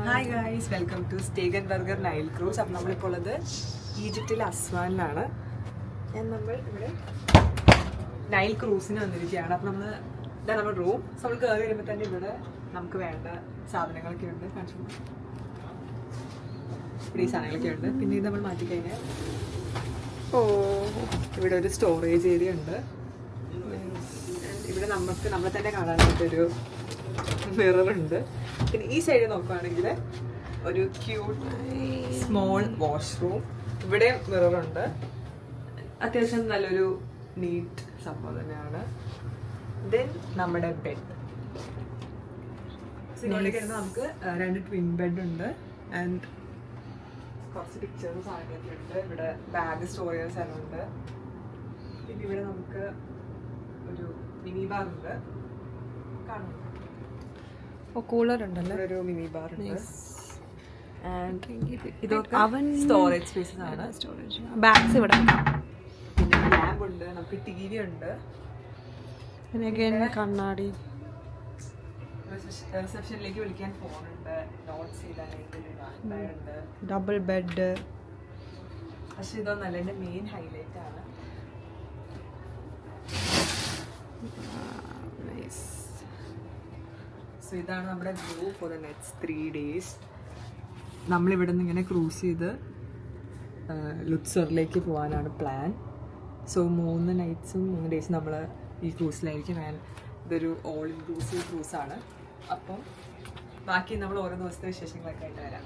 Hi guys, welcome to steak and burger Nile cruise. അപ്പം നമ്മളിപ്പോൾ ഉള്ളത് ഈജിപ്തിലെ അസ്വാനിലാണ്. നമ്മൾ ഇവിടെ നൈൽ ക്രൂസിന് വന്നിരിക്കുകയാണ്. അപ്പം ഇതാണ് നമ്മുടെ റൂം. നമ്മൾ കയറി വരുമ്പോൾ തന്നെ ഇവിടെ നമുക്ക് വേണ്ട സാധനങ്ങളൊക്കെ ഉണ്ട്. ഇവിടെ ഈ സാധനങ്ങളൊക്കെ ഉണ്ട്. പിന്നെ ഇത് നമ്മൾ മാറ്റിക്കഴിഞ്ഞാൽ ഇവിടെ ഒരു സ്റ്റോറേജ് ഏരിയ ഉണ്ട്. ഇവിടെ നമ്മളെ തന്നെ കാണാനായിട്ടൊരു മിററുണ്ട്. പിന്നെ ഈ സൈഡ് നോക്കുകയാണെങ്കിൽ ഒരു ക്യൂട്ട് സ്മോൾ വാഷ്റൂം. ഇവിടെ മിററുണ്ട്. അത്യാവശ്യം നല്ലൊരു നീറ്റ് സംഭവം തന്നെയാണ്. ദെൻ നമ്മുടെ ബെഡ്. ഇതിനുള്ളിൽ നമുക്ക് 2 ട്വിൻ ബെഡ് ഉണ്ട്. ആൻഡ് കുറച്ച് പിക്ചേഴ്സ് സാധനങ്ങളൊക്കെ ഉണ്ട്. ഇവിടെ ബാഗ് സ്റ്റോർ ചെയ്യുന്ന സ്ഥലമുണ്ട്. പിന്നെ ഇവിടെ നമുക്ക് ഒരു മിനി ബാർ ഉണ്ട്. കാണുന്നുണ്ട്. കൂളർ ഉണ്ടല്ലോ, ഒരു മിനി ബാർ ഉണ്ട്. ഇതൊക്കെ സ്റ്റോറേജ് സ്പേസസ് ആണ്. ബാഗ്സ് ഇവിടെ. പിന്നെ ലാമ്പ് ഉണ്ട്, നമുക്ക് TV ഉണ്ട്, പിന്നെ കണ്ണാടി. റിസപ്ഷനിലേക്ക് വിളിക്കാൻ ഫോണുണ്ട്, നോട്ട്സ് എഴുതാനായിട്ട് ഡബിൾ ബെഡ്. പക്ഷെ ഇതൊന്നല്ല എൻ്റെ മെയിൻ ഹൈലൈറ്റ് ആണ്. സോ ഇതാണ് നമ്മുടെ view for the next 3 days. നമ്മളിവിടെ നിന്ന് ഇങ്ങനെ ക്രൂസ് ചെയ്ത് ലുത്സറിലേക്ക് പോകാനാണ് പ്ലാൻ. സോ 3 nights-ഉം 3 days നമ്മൾ ഈ ക്രൂസിലായിരിക്കും. ഇതൊരു ഓൾ ഇൻക്ലൂസീവ് ക്രൂസാണ്. അപ്പം ബാക്കി നമ്മൾ ഓരോ ദിവസത്തെ വിശേഷങ്ങളൊക്കെ ആയിട്ട് വരാം.